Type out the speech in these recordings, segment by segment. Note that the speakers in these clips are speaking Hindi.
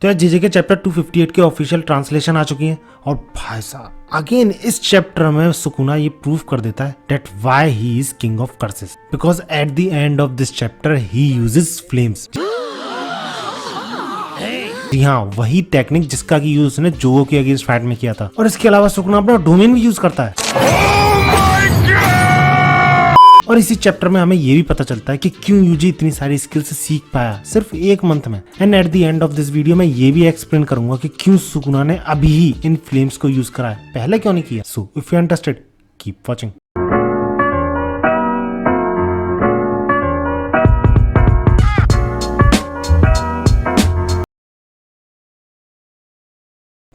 तो यार जीजे के चैप्टर 258 के ऑफिशियल ट्रांसलेशन आ चुकी हैं और भाई साहब अगेन इस चैप्टर में सुकुना ये प्रूव कर देता है that why he is king of curses because at the end of this chapter he uses flames. जी हाँ, वही टेक्निक जिसका की यूज उसने जोगो के अगेंस्ट फाइट में किया था। और इसके अलावा सुकुना अपना डोमेन भी यूज करता है। और इसी चैप्टर में हमें ये भी पता चलता है कि क्यों यूजी इतनी सारी स्किल्स सीख पाया सिर्फ एक मंथ में। And eight the end of this video मैं ये भी एक्सप्लेन करूंगा कि क्यों सुकुना ने अभी ही इन फ्लेम्स को यूज करा है, पहले क्यों नहीं किया। So if you interested keep watching.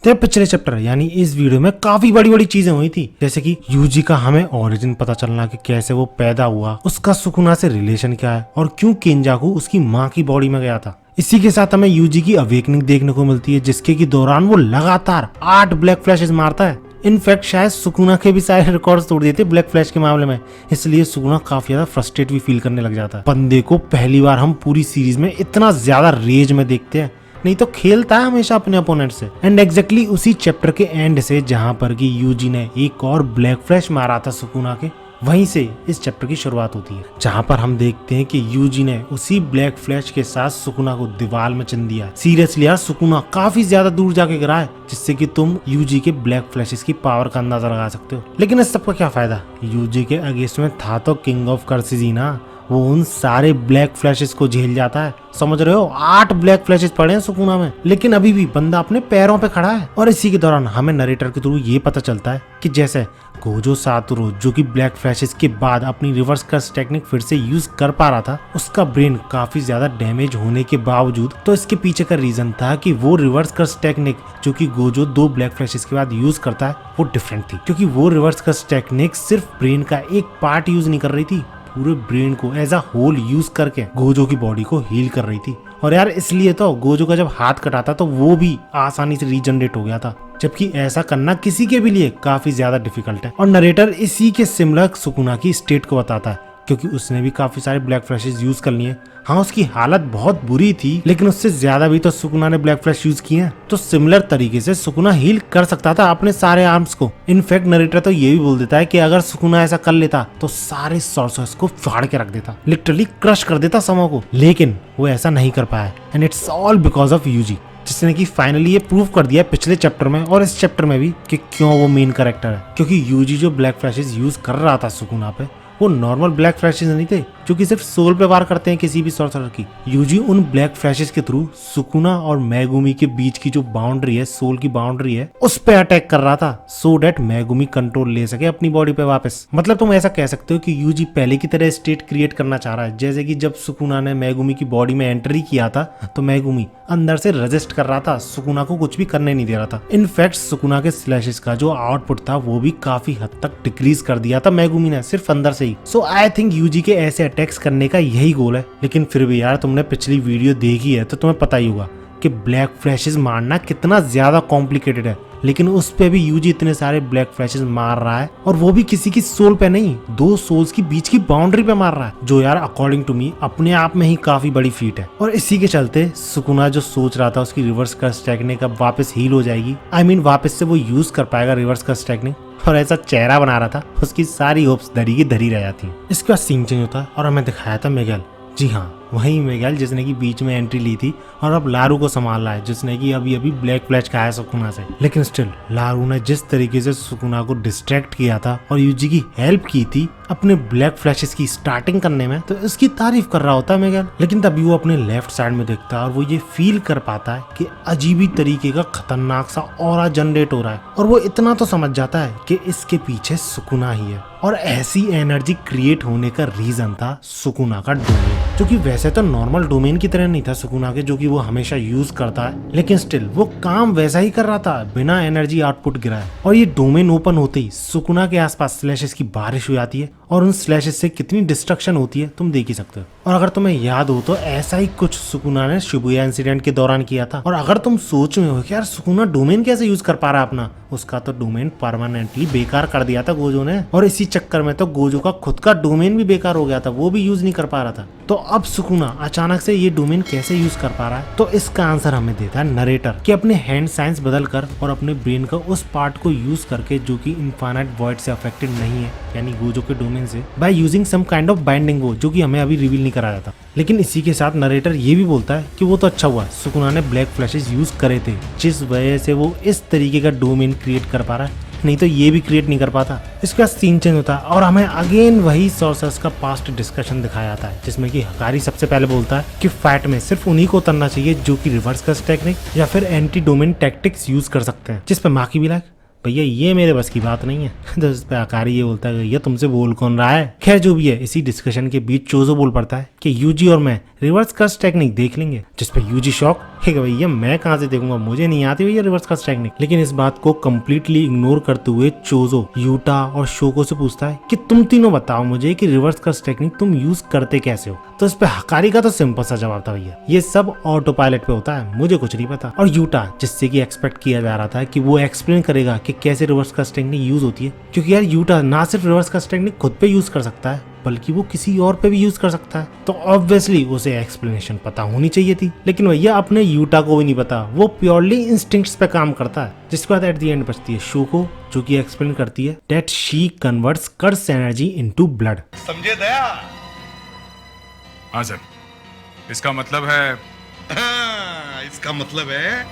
तो पिछले चैप्टर यानी इस वीडियो में काफी बड़ी बड़ी चीजें हुई थी, जैसे कि यूजी का हमें ओरिजिन पता चलना कि कैसे वो पैदा हुआ, उसका सुकुना से रिलेशन क्या है और क्यों केंजाकू उसकी माँ की बॉडी में गया था। इसी के साथ हमें यूजी की अवेकनिंग देखने को मिलती है जिसके की दौरान वो लगातार 8 ब्लैक फ्लैशेस मारता है। इनफैक्ट शायद सुकुना के भी सारे रिकॉर्ड्स तोड़ दिए थे ब्लैक फ्लैश के मामले में, इसलिए सुकुना काफी ज्यादा फ्रस्ट्रेट भी फील करने लग जाता है। बंदे को पहली बार हम पूरी सीरीज में इतना ज्यादा रेज में देखते हैं, नहीं तो खेलता है हमेशा अपने अपोनेंट से। एंड एग्जैक्टली उसी चैप्टर के एंड से जहां पर कि यूजी ने एक और ब्लैक फ्लैश मारा था सुकुना के, वहीं से इस चैप्टर की शुरुआत होती है, जहां पर हम देखते हैं कि यूजी ने उसी ब्लैक फ्लैश के साथ सुकुना को दीवार में चिन दिया। सीरियसली यार, सुकुना काफी ज्यादा दूर जाके गिरा है, जिससे कि तुम यूजी के ब्लैक फ्लैशेस की पावर का अंदाजा लगा सकते हो। लेकिन इस सब का क्या फायदा, यूजी के अगेंस्ट में था तो किंग ऑफ कर्सेस ही ना, वो उन सारे ब्लैक फ्लैशेस को झेल जाता है। समझ रहे हो, 8 ब्लैक फ्लैशेस पड़े हैं सुकुना में, लेकिन अभी भी बंदा अपने पैरों पे खड़ा है। और इसी के दौरान हमें नरेटर के थ्रू ये पता चलता है कि जैसे गोजो सातोरू जो कि ब्लैक फ्लैशेस के बाद अपनी रिवर्स कर्स टेक्निक फिर से यूज कर पा रहा था, उसका ब्रेन काफी ज्यादा डैमेज होने के बावजूद तो इसके पीछे का रीजन था कि वो रिवर्स कर्स टेक्निक जो कि गोजो 2 ब्लैक फ्लैशेस के बाद यूज करता है वो डिफरेंट थी, क्योंकि वो रिवर्स कर्स टेक्निक सिर्फ ब्रेन का एक पार्ट यूज नहीं कर रही थी, पूरे ब्रेन को एज अ होल यूज करके गोजो की बॉडी को हील कर रही थी। और यार इसलिए तो गोजो का जब हाथ कटा था तो वो भी आसानी से रीजनरेट हो गया था, जबकि ऐसा करना किसी के भी लिए काफी ज्यादा डिफिकल्ट है। और नरेटर इसी के सिमिलर सुकुना की स्टेट को बताता है, क्योंकि उसने भी काफी सारे ब्लैक फ्लैशेस यूज कर लिए। हाँ, उसकी हालत बहुत बुरी थी, लेकिन उससे ज्यादा भी तो सुकुना ने ब्लैक फ्लैश यूज किए हैं, तो सिमिलर तरीके से सुकुना हील कर सकता था अपने सारे आर्म्स को। इनफैक्ट नरेटर तो ये भी बोल देता है कि अगर सुकुना ऐसा कर लेता तो सारे सॉर्सर्स को फाड़ के रख देता, लिटरली क्रश कर देता समो को, लेकिन वो ऐसा नहीं कर पाया। And it's all because of Yuji, जिसने कि फाइनली ये प्रूव कर दिया पिछले चैप्टर में और इस चैप्टर में भी कि क्यों वो मेन कैरेक्टर है। क्योंकि यूजी जो ब्लैक फ्लैशेस यूज कर रहा था सुकुना पे, वो नॉर्मल ब्लैक फ्लैशेस नहीं थे जो कि सिर्फ सोल पे वार करते हैं किसी भी सॉर्सरर की। यूजी उन ब्लैक फ्लैशेस के थ्रू सुकुना और मैगुमी के बीच की जो बाउंड्री है, सोल की बाउंड्री है, उस पे अटैक कर रहा था, सो दैट मैगुमी कंट्रोल ले सके अपनी बॉडी पे वापस। मतलब तुम ऐसा कह सकते हो कि यूजी पहले की तरह स्टेट क्रिएट करना चाह रहा है, जैसे कि जब सुकुना ने मैगुमी की बॉडी में एंट्री किया था तो मैगुमी अंदर से रेजिस्ट कर रहा था, सुकुना को कुछ भी करने नहीं दे रहा था। इनफैक्ट सुकुना के स्लैशेस का जो आउटपुट था वो भी काफी हद तक डिक्रीज कर दिया था मैगुमी ने, सिर्फ अंदर से ही। सो आई थिंक यूजी के ऐसे अटैक्स करने का यही गोल है। लेकिन फिर भी यार, तुमने पिछली वीडियो देखी है तो तुम्हें पता ही होगा कि ब्लैक फ्लैशेस मारना कितना ज्यादा कॉम्प्लिकेटेड है, लेकिन उस पे भी यूजी इतने सारे ब्लैक फ्लैशेस मार रहा है, और वो भी किसी की सोल पे नहीं, 2 सोल्स की बीच की बाउंड्री पे मार रहा है, जो यार अकॉर्डिंग टू मी अपने आप में ही काफी बड़ी फीट है। और इसी के चलते सुकुना जो सोच रहा था उसकी रिवर्स कर्स टेक्निक अब वापस हील हो जाएगी, आई मीन वापस से वो यूज कर पाएगा रिवर्स कर्स टेक्निक, और ऐसा चेहरा बना रहा था, उसकी सारी होप्स धरी की धरी रह जाती है। इसके बाद सीन चेंज होता है और हमें दिखाया था मिगेल। जी हाँ, वही मिगेल जिसने की बीच में एंट्री ली थी और अब लारू को संभाल रहा है, जिसने की अभी अभी ब्लैक फ्लैश खाया सुकुना से। लेकिन स्टिल लारू ने जिस तरीके से सुकुना को डिस्ट्रैक्ट किया था और यूजी की हेल्प की थी अपने ब्लैक फ्लैशेस की स्टार्टिंग करने में, तो इसकी तारीफ कर रहा होता है मिगेल। लेकिन तभी वो अपने लेफ्ट साइड में देखता है और वो ये फील कर पाता है कि अजीबी तरीके का खतरनाक सा ऑरा जनरेट हो रहा है, और वो इतना तो समझ जाता है कि इसके पीछे सुकुना ही है। और ऐसी एनर्जी क्रिएट होने का रीजन था सुकुना का डोमेन, जो कि वैसे तो नॉर्मल डोमेन की तरह नहीं था सुकुना के, जो कि वो हमेशा यूज करता है, लेकिन स्टिल वो काम वैसा ही कर रहा था बिना एनर्जी आउटपुट गिराए। और ये डोमेन ओपन होते ही सुकुना के आसपास स्लैशेस की बारिश हो जाती है, और उन स्लैशेस से कितनी डिस्ट्रक्शन होती है तुम देख ही सकते हो। और अगर तुम्हें याद हो तो ऐसा ही कुछ सुकुना ने शिबुया इंसिडेंट के दौरान किया था। और अगर तुम सोच में हो कि यार सुकुना डोमेन कैसे यूज कर पा रहा है अपना, उसका तो डोमेन परमानेंटली बेकार कर दिया था गोजो ने, और इसी चक्कर में तो गोजो का खुद का डोमेन भी बेकार हो गया था, वो भी यूज नहीं कर पा रहा था। तो अब सुकुना अचानक से ये डोमेन कैसे यूज कर पा रहा है? तो इसका आंसर हमें देता है नरेटर कि अपने हैंड साइंस बदल कर और अपने ब्रेन का उस पार्ट को यूज करके जो कि इनफाइनाइट वॉइड से अफेक्टेड नहीं है, यानी गोजो के डोमेन से, by using some kind of binding वो, जो कि हमें अभी रिवील नहीं कराया था। लेकिन इसी के साथ नरेटर ये भी बोलता है कि वो तो अच्छा हुआ सुकुना ने ब्लैक फ्लैशेस यूज करे थे, जिस वजह से वो इस तरीके का डोमेन क्रिएट कर पा रहा है, नहीं तो ये भी क्रिएट नहीं कर पाता। इसके बाद सीन चेंज होता है और हमें अगेन वही सोर्सर्स का पास्ट डिस्कशन दिखाया जाता है, जिसमें कि हकारी सबसे पहले बोलता है कि फाइट में सिर्फ उन्हीं को उतरना चाहिए जो कि रिवर्स कर्स टेक्निक या फिर एंटी डोमेन टैक्टिक्स यूज कर सकते हैं। जिस पे माकी भी लाइक भैया ये मेरे बस की बात नहीं है। तो इस पे आकारी ये बोलता है भैया तुमसे बोल कौन रहा है। खैर जो भी है, इसी डिस्कशन के बीच चोजो बोल पड़ता है कि यूजी और मैं रिवर्स कर्स टेक्निक देख लेंगे। जिस पे यूजी शॉक है भैया मैं कहाँ से देखूंगा, मुझे नहीं आती भैया रिवर्स कर्स टेक्निक। लेकिन इस बात को कम्प्लीटली इग्नोर करते हुए चोजो यूटा और शोको से पूछता है कि तुम तीनों बताओ मुझे कि रिवर्स कर्स टेक्निक तुम यूज करते कैसे हो। तो इस पे हकारी का तो सिंपल सा जवाब था भैया ये सब ऑटो पायलट पे होता है, मुझे कुछ नहीं पता। और यूटा जिससे कि एक्सपेक्ट किया जा रहा था कि वो एक्सप्लेन करेगा कि कैसे रिवर्स कर्स टेक्निक यूज होती है, क्योंकि यार यूटा ना सिर्फ रिवर्स कर्स टेक्निक खुद पे यूज कर सकता है बल्कि वो किसी और पे भी यूज कर सकता है, तो ऑब्वियसली उसे एक्सप्लेनेशन पता होनी चाहिए थी। लेकिन भैया अपने यूटा को भी नहीं पता, वो प्योरली इंस्टिंक्ट्स पे काम करता है। जिसके बाद एट द एंड बचती है शोको, जो कि एक्सप्लेन करती है that she converts curse energy into blood. समझे दया? हाँ सर, इसका मतलब है इसका मतलब है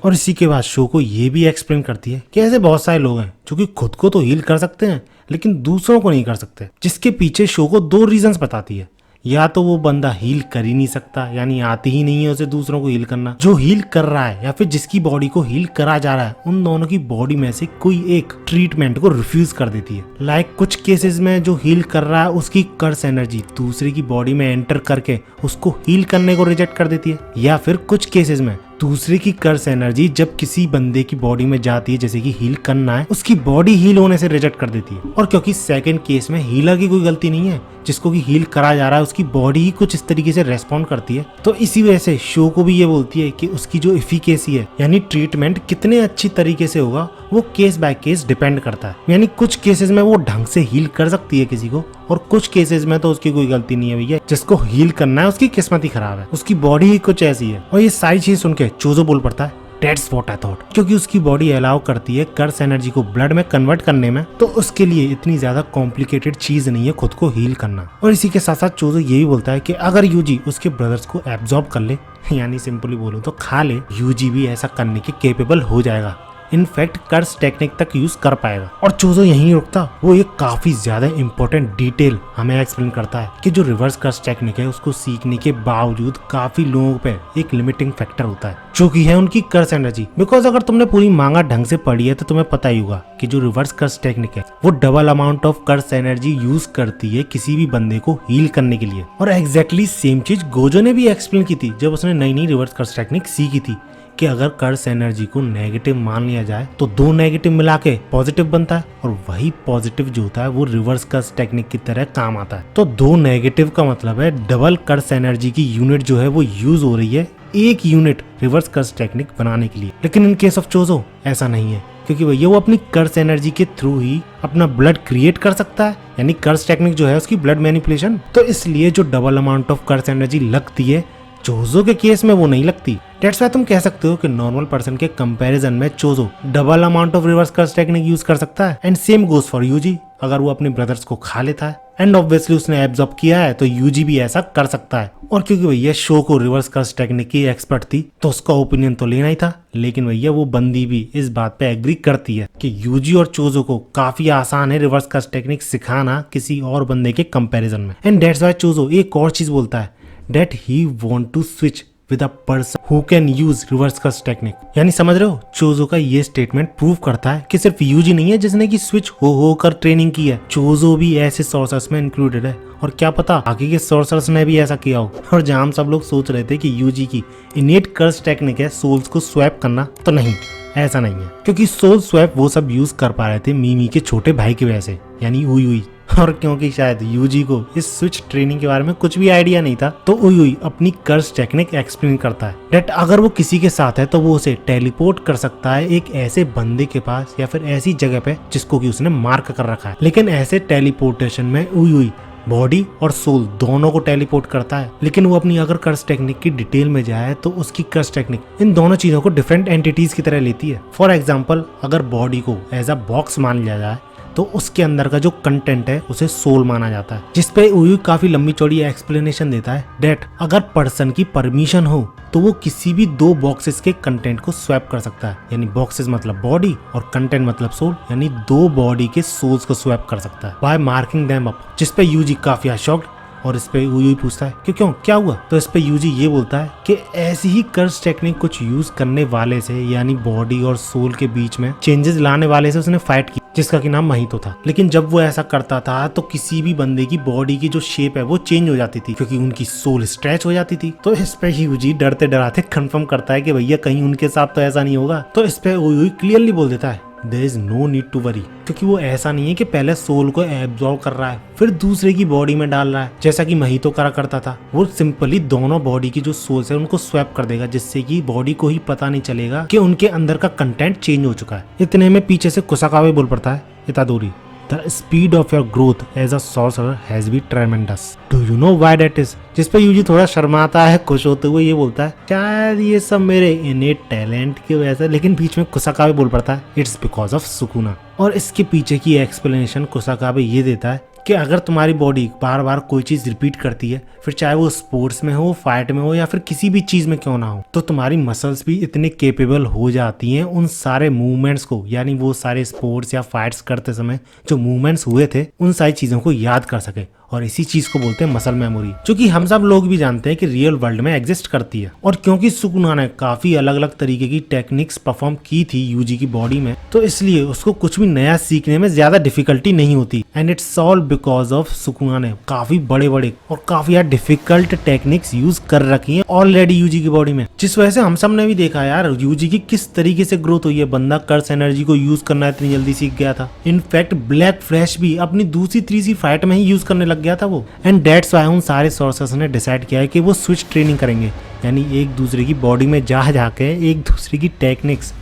और इसी के बाद शोको ये भी एक्सप्लेन करती है कि ऐसे बहुत सारे लोग हैं जो कि खुद को तो हील कर सकते हैं लेकिन दूसरों को नहीं कर सकते, जिसके पीछे शोको दो रीजंस बताती है। या तो वो बंदा हील कर ही नहीं सकता, यानी आती ही नहीं है उसे दूसरों को हील करना, जो हील कर रहा है या फिर जिसकी बॉडी को हील करा जा रहा है, उन दोनों की बॉडी में से कोई एक ट्रीटमेंट को रिफ्यूज कर देती है। लाइक कुछ केसेस में जो हील कर रहा है उसकी कर्स एनर्जी दूसरे की बॉडी में एंटर करके उसको हील करने को रिजेक्ट कर देती है, या फिर कुछ केसेस में दूसरे की कर्स एनर्जी जब किसी बंदे की बॉडी में जाती है, जैसे कि हील करना है, उसकी बॉडी हील होने से रिजेक्ट कर देती है। और क्योंकि सेकंड केस में हीलर की कोई गलती नहीं है, जिसको कि हील करा जा रहा है उसकी बॉडी ही कुछ इस तरीके से रेस्पॉन्ड करती है, तो इसी वजह से शो को भी ये बोलती है कि उसकी जो एफिकेसी है यानी ट्रीटमेंट कितने अच्छी तरीके से होगा वो केस बाय केस डिपेंड करता है। यानी कुछ केसेस में वो ढंग से हील कर सकती है किसी को, और कुछ केसेस में तो उसकी कोई गलती नहीं है भैया, जिसको हील करना है उसकी किस्मत ही खराब है, उसकी बॉडी ही कुछ ऐसी है। और ये सारी चीज सुन के चोजो बोल पड़ता है That's what I thought, क्योंकि उसकी बॉडी अलाउ करती है कर्स एनर्जी को ब्लड में कन्वर्ट करने में, तो उसके लिए इतनी ज्यादा कॉम्प्लिकेटेड चीज नहीं है खुद को हील करना। और इसी के साथ साथ चोजो ये भी बोलता है कि अगर यूजी उसके ब्रदर्स को एब्जॉर्ब कर ले, यानी सिंपली बोलूं तो खा ले, यूजी भी ऐसा करने के केपेबल हो जाएगा, इनफैक्ट कर्स टेक्निक तक यूज कर पाएगा। और चोजो यहीं रुकता, वो एक काफी ज्यादा इंपॉर्टेंट डिटेल हमें एक्सप्लेन करता है कि जो रिवर्स कर्स टेक्निक है उसको सीखने के बावजूद काफी लोगों पे एक लिमिटिंग फैक्टर होता है, जो कि है उनकी कर्स एनर्जी। बिकॉज अगर तुमने पूरी मांगा ढंग से पढ़ी है तो तुम्हें पता ही होगा कि जो रिवर्स कर्स टेक्निक है वो double amount of curse energy use करती है किसी भी बंदे को हील करने के लिए। और एग्जैक्टली सेम चीज गोजो ने भी एक्सप्लेन की थी जब उसने नई नई रिवर्स कर्स टेक्निक सीखी थी, कि अगर कर्स एनर्जी को नेगेटिव मान लिया जाए तो दो नेगेटिव मिला के पॉजिटिव बनता है, और वही पॉजिटिव जो होता है वो रिवर्स कर्स टेक्निक की तरह काम आता है। तो दो नेगेटिव का मतलब है डबल कर्स एनर्जी की यूनिट जो है वो यूज हो रही है एक यूनिट रिवर्स कर्स टेक्निक बनाने के लिए। लेकिन इन केस ऑफ चोजो ऐसा नहीं है, क्योंकि भैया वो अपनी कर्स एनर्जी के थ्रू ही अपना ब्लड क्रिएट कर सकता है, यानी कर्स टेक्निक जो है उसकी ब्लड मैनिपुलेशन। तो इसलिए जो double amount of curse energy लगती है चोजो के केस में वो नहीं लगती। दैट्स व्हाई तुम कह सकते हो कि नॉर्मल पर्सन के कंपैरिजन में Gojo double amount of reverse curse technique use कर सकता है। And same goes for Yuji, अगर वो अपने ब्रदर्स को खा लेता है एंड ऑब्वियसली उसने एब्जॉर्ब किया है तो यूजी भी ऐसा कर सकता है। और क्योंकि भैया शो को रिवर्स कर्स टेक्निक की एक्सपर्ट थी तो उसका ओपिनियन तो लेना ही था, लेकिन भैया वो बंदी भी इस बात पे एग्री करती है कि यूजी और चोजो को काफी आसान है रिवर्स कर्स टेक्निक सिखाना किसी और बंदे के कंपैरिजन में। एंड दैट्स व्हाई चोजो एक और चीज बोलता है that he want to switch with a person who can use reverse curse technique। यानी समझ रहे हो, चोजो का ये स्टेटमेंट प्रूव करता है कि सिर्फ यूजी नहीं है जिसने की स्विच हो कर ट्रेनिंग की है, चोजो भी ऐसे सोर्सर्स में इंक्लूडेड है। और क्या पता आगे के सोर्सर्स ने भी ऐसा किया हो। और जहां हम सब लोग सोच रहे थे कि यूजी की इनेट कर्स टेक्निक है सोल्स को स्वैप करना, तो नहीं, ऐसा नहीं है, क्योंकि सोल स्वैप वो सब यूज कर पा रहे थे मीमी के छोटे भाई की वजह से, यानी उई। और क्योंकि शायद यूजी को इस स्विच ट्रेनिंग के बारे में कुछ भी आइडिया नहीं था, तो उयुई अपनी कर्स टेक्निक एक्सप्लेन करता है दैट अगर वो किसी के साथ है तो वो उसे टेलीपोर्ट कर सकता है एक ऐसे बंदे के पास या फिर ऐसी जगह पे जिसको कि उसने मार्क कर रखा है। लेकिन ऐसे टेलीपोर्टेशन में उयुई बॉडी और सोल दोनों को टेलीपोर्ट करता है। लेकिन वो अपनी अगर कर्स टेक्निक की डिटेल में जाए तो उसकी कर्स टेक्निक इन दोनों चीजों को डिफरेंट एंटिटीज की तरह लेती है। फॉर एग्जाम्पल, अगर बॉडी को एज अ बॉक्स मान लिया जाए तो उसके अंदर का जो कंटेंट है उसे सोल माना जाता है, जिसपे उयुई काफी लंबी चौड़ी एक्सप्लेनेशन देता है दैट अगर पर्सन की परमिशन हो तो वो किसी भी दो बॉक्सेस के कंटेंट को स्वैप कर सकता है। यानी बॉक्सेस मतलब बॉडी और कंटेंट मतलब सोल, यानी दो बॉडी के सोल्स को स्वैप कर सकता है बाय मार्किंग देम अप। जिसपे यूजी काफी शॉक्ड और इस पे उयुई पूछता है कि क्यों, क्या हुआ? तो इस पे यूजी ये बोलता है कि ऐसी ही कर्स टेक्निक कुछ यूज करने वाले से यानी बॉडी और सोल के बीच में चेंजेस लाने वाले से उसने फाइट की, जिसका कि नाम महितो था। लेकिन जब वो ऐसा करता था तो किसी भी बंदे की बॉडी की जो शेप है वो चेंज हो जाती थी क्योंकि उनकी सोल स्ट्रेच हो जाती थी। तो इस पे यूजी डरते डराते कंफर्म करता है कि भैया कहीं उनके साथ तो ऐसा नहीं होगा। तो इस पे उयुई क्लियरली बोल देता है there is no need to worry, क्योंकि वो ऐसा नहीं है कि पहले सोल को एब्जॉर्ब कर रहा है फिर दूसरे की बॉडी में डाल रहा है जैसा कि महितो करा करता था। वो सिंपली दोनों बॉडी की जो सोल्स है उनको स्वैप कर देगा, जिससे कि बॉडी को ही पता नहीं चलेगा कि उनके अंदर का कंटेंट चेंज हो चुका है। इतने में पीछे से कुसाकावे बोल पड़ता है, इतादोरी The speed of your growth as a sorcerer has been tremendous. Do you know why that is? जिस पे यूजी थोड़ा शर्माता है खुश होते हुए ये बोलता है शायद ये सब मेरे इनेट टैलेंट की वजह से, लेकिन बीच में कुसाकावे बोल पड़ता है इट्स बिकॉज ऑफ सुकुना। और इसके पीछे की एक्सप्लेनेशन कुसाकावे ये देता है कि अगर तुम्हारी बॉडी बार बार कोई चीज रिपीट करती है, फिर चाहे वो स्पोर्ट्स में हो, फाइट में हो या फिर किसी भी चीज में क्यों ना हो, तो तुम्हारी मसल्स भी इतने केपेबल हो जाती हैं उन सारे मूवमेंट्स को, यानी वो सारे स्पोर्ट्स या फाइट्स करते समय जो मूवमेंट्स हुए थे उन सारी चीजों को याद कर सके। और इसी चीज को बोलते हैं मसल मेमोरी, जो कि हम सब लोग भी जानते हैं कि रियल वर्ल्ड में एग्जिस्ट करती है। और क्योंकि सुकुना ने काफी अलग अलग तरीके की टेक्निक्स परफॉर्म की थी यूजी की बॉडी में, तो इसलिए उसको कुछ भी नया सीखने में ज्यादा डिफिकल्टी नहीं होती। And it's all because of Sukuna ने काफी बड़े बड़े और काफी डिफिकल्ट टेक्निक्स यूज कर रखी है ऑलरेडी यूजी की बॉडी में, जिस वजह से हम सब ने भी देखा यार यूजी की किस तरीके से ग्रोथ हुई है। बंदा कर्स एनर्जी को यूज करना इतनी जल्दी सीख गया था। इनफैक्ट ब्लैक फ्लैश भी अपनी दूसरी तीसरी फाइट में ही यूज करने लग गया था वो। एंड दैट्स व्हाई उन सारे सोर्सेस ने डिसाइड किया है कि वो स्विच ट्रेनिंग करेंगे, यानी एक दूसरे की बॉडी में जा जाके एक दूसरे की टेक्निक्स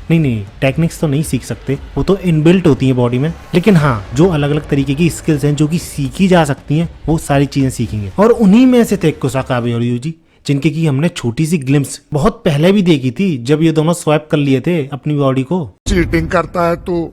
टेक्निक्स तो नहीं सीख सकते, वो तो इनबिल्ट होती है बॉडी में, लेकिन हाँ जो अलग अलग तरीके की स्किल्स हैं जो कि सीखी जा सकती हैं वो सारी चीजें सीखेंगे। और उन्हीं में से थे कुसाकावे और यूजी, जिनके की हमने छोटी सी ग्लिम्स बहुत पहले भी देखी थी जब ये दोनों स्वैप कर लिए थे अपनी बॉडी को। चीटिंग करता है तू,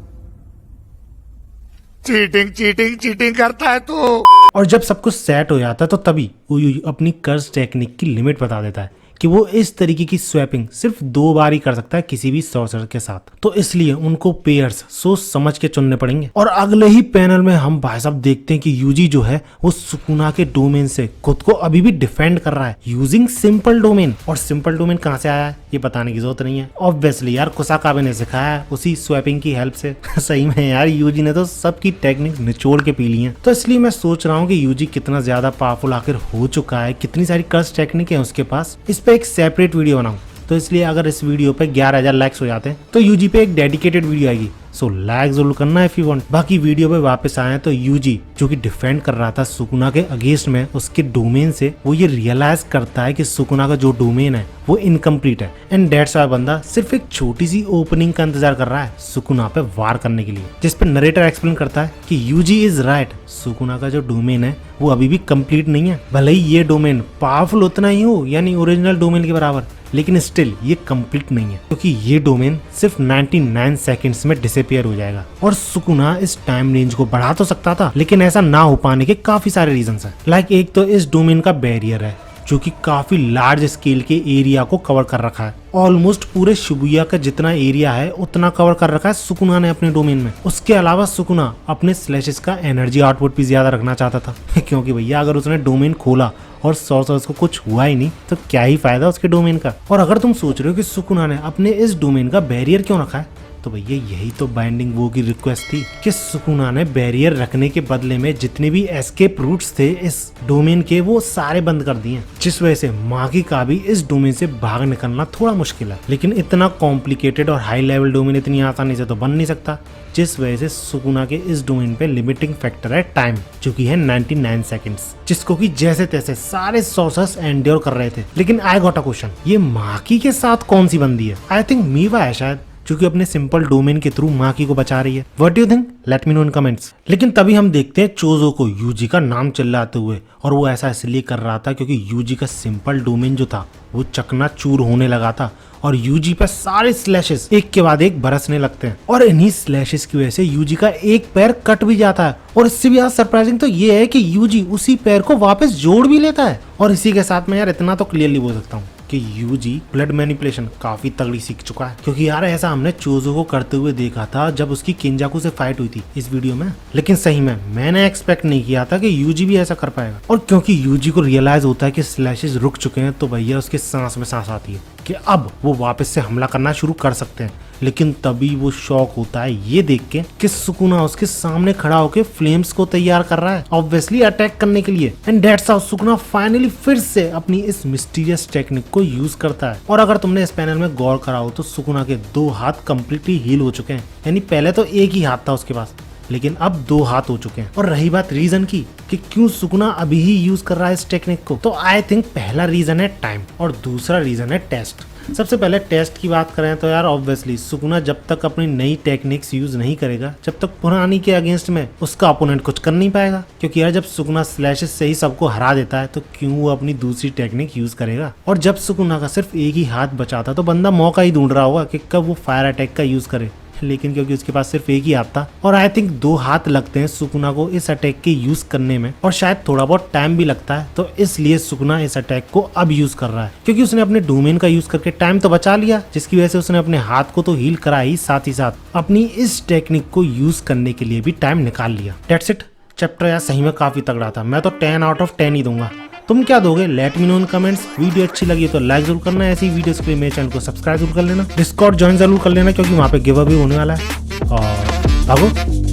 चीटिंग करता है तू। और जब सब कुछ सेट हो जाता है तो तभी उयुई अपनी कर्स टेक्निक की लिमिट बता देता है कि वो इस तरीके की स्वैपिंग सिर्फ 2 बार ही कर सकता है किसी भी सॉर्सरर के साथ। तो इसलिए उनको पेयर्स सोच समझ के चुनने पड़ेंगे। और अगले ही पैनल में हम भाई साहब देखते हैं कि यूजी जो है वो सुकुना के डोमेन से खुद को अभी भी डिफेंड कर रहा है यूजिंग सिंपल डोमेन। और सिंपल डोमेन कहाँ से आया है ये बताने की जरूरत नहीं है, ऑब्वियसली यार कुसाकावे ने सिखाया है उसी स्वैपिंग की हेल्प से। सही में यार यूजी ने तो सबकी टेक्निक निचोड़ के पी ली है। तो इसलिए मैं सोच रहा हूँ कि यूजी कितना ज्यादा पावरफुल आखिर हो चुका है, कितनी सारी कर्स टेक्निक है उसके पास, इस पे एक सेपरेट वीडियो बनाऊं। तो इसलिए अगर इस वीडियो पे 11,000 लाइक्स हो जाते हैं तो यूजी पे एक डेडिकेटेड वीडियो आएगी। सो लाइक जरूर करना इफ यू वांट। बाकी वीडियो पे वापस आए तो यूजी जो कि डिफेंड कर रहा था सुकुना के अगेंस्ट में उसके डोमेन से, वो ये रियलाइज करता है कि सुकुना का जो डोमेन है वो इनकम्प्लीट है। एंड दैट्स व्हाई बंदा सिर्फ एक छोटी सी ओपनिंग का इंतजार कर रहा है सुकुना पे वार करने के लिए, जिस पे नरेटर एक्सप्लेन करता है कि यूजी इज राइट, सुकुना का जो डोमेन है वो अभी भी कंप्लीट नहीं है। भले ही ये डोमेन पावरफुल उतना ही हो यानी ओरिजिनल डोमेन के बराबर, लेकिन स्टिल ये कंप्लीट नहीं है क्योंकि ये डोमेन सिर्फ 99 सेकंड्स में डिसअपियर हो जाएगा। और सुकुना इस टाइम रेंज को बढ़ा तो सकता था, लेकिन ऐसा ना हो पाने के काफी सारे रीजंस हैं। लाइक एक तो इस डोमेन का बैरियर है जो कि काफी लार्ज स्केल के एरिया को कवर कर रखा है। ऑलमोस्ट पूरे शिबुया का जितना एरिया है उतना कवर कर रखा है सुकुना ने अपने डोमेन में। उसके अलावा सुकुना अपने स्लैशेस का एनर्जी आउटपुट भी ज्यादा रखना चाहता था क्योंकि भैया अगर उसने डोमेन खोला और सॉर्सरर्स को कुछ हुआ ही नहीं तो क्या ही फायदा उसके डोमेन का। और अगर तुम सोच रहे हो कि सुकुना ने अपने इस डोमेन का बैरियर क्यों रखा है, तो भैया यही तो बाइंडिंग वो की रिक्वेस्ट थी कि सुकुना ने बैरियर रखने के बदले में जितने भी एस्केप रूट्स थे इस डोमेन के वो सारे बंद कर दिए, जिस वजह से मागी का भी इस डोमेन से भाग निकलना थोड़ा मुश्किल है, लेकिन इतना कॉम्प्लिकेटेड और हाई लेवल डोमेन इतनी आसानी से तो बन नहीं सकता, जिस वजह से सुकुना के इस डोमेन पे लिमिटिंग फैक्टर है टाइम, जो कि है 99 सेकंड्स, जिसको कि जैसे तैसे सारे सोर्सेस एंड्योर कर रहे थे। लेकिन आई गॉट अ क्वेश्चन, ये माकी के साथ कौन सी बंदी है? आई थिंक मीवा है शायद, जो कि अपने सिंपल डोमेन के थ्रू माकी को बचा रही है। What do you think? Let me know in comments. लेकिन तभी हम देखते हैं चोजो को यूजी का नाम चिल्लाते हुए, और वो ऐसा इसलिए कर रहा था क्योंकि यूजी का सिंपल डोमेन जो था वो चकनाचूर होने लगा था, और यूजी पे सारे स्लैशेस एक के बाद एक बरसने लगते हैं, और इन्हीं स्लैशेस की वजह से यूजी का एक पैर कट भी जाता है। और इससे भी ज्यादा सरप्राइजिंग तो ये है कि यूजी उसी पैर को वापस जोड़ भी लेता है। और इसी के साथ मैं यार इतना तो क्लियरली बोल सकता हूँ कि यूजी ब्लड मैनिपुलेशन काफी तगड़ी सीख चुका है, क्योंकि यार ऐसा हमने चोजो को करते हुए देखा था जब उसकी किंजाकू से फाइट हुई थी इस वीडियो में। लेकिन सही में मैंने एक्सपेक्ट नहीं किया था कि यूजी भी ऐसा कर पाएगा। और क्योंकि यूजी को रियलाइज होता है कि स्लैशेस रुक चुके हैं, तो भैया उसके सांस में सांस आती है कि अब वो वापस से हमला करना शुरू कर सकते हैं। लेकिन तभी वो शॉक होता है ये देख के कि सुकुना उसके सामने खड़ा होकर फ्लेम्स को तैयार कर रहा है, ऑब्वियसली अटैक करने के लिए। And that's how Sukuna finally फिर से अपनी इस मिस्टीरियस टेक्निक को यूज करता है। और अगर तुमने इस पैनल में गौर करा हो तो सुकुना के 2 हाथ कंप्लीटली हील हो चुके हैं, यानी पहले तो एक ही हाथ था उसके पास, लेकिन अब 2 हाथ हो चुके हैं। और रही बात रीजन की कि क्यों सुकुना अभी ही यूज कर रहा है इस टेक्निक को, तो आई थिंक पहला रीजन है टाइम और दूसरा रीजन है टेस्ट। सबसे पहले टेस्ट की बात करें तो यार ऑब्वियसली सुकुना जब तक अपनी नई टेक्निक्स यूज नहीं करेगा, जब तक पुरानी के अगेंस्ट में उसका अपोनेंट कुछ कर नहीं पाएगा। क्योंकि यार जब सुकुना स्लैशेस से ही सबको हरा देता है, तो क्यों वो अपनी दूसरी टेक्निक यूज करेगा? और जब सुकुना का सिर्फ एक ही हाथ बचा था, तो बंदा मौका ही ढूंढ रहा होगा कि कब वो फायर अटैक का यूज करे। लेकिन क्योंकि उसके पास सिर्फ एक ही हाथ था, और आई थिंक 2 हाथ लगते हैं सुकुना को इस अटैक के यूज करने में, और शायद थोड़ा बहुत टाइम भी लगता है, तो इसलिए सुकुना इस अटैक को अब यूज कर रहा है। क्योंकि उसने अपने डोमेन का यूज करके टाइम तो बचा लिया, जिसकी वजह से उसने अपने हाथ को तो हील करा ही साथ अपनी इस टेक्निक को यूज करने के लिए भी टाइम निकाल लिया। That's it. चैप्टर यार सही में काफी तगड़ा था, मैं तो 10 आउट ऑफ 10 ही दूंगा। तुम क्या दोगे? लेट मी नो इन कमेंट्स। वीडियो अच्छी लगी तो लाइक जरूर करना, ऐसी वीडियोस के लिए मेरे चैनल को सब्सक्राइब जरूर कर लेना, डिस्कॉर्ड ज्वाइन जरूर कर लेना क्योंकि वहाँ पे गिव अवे होने वाला है। और भागो।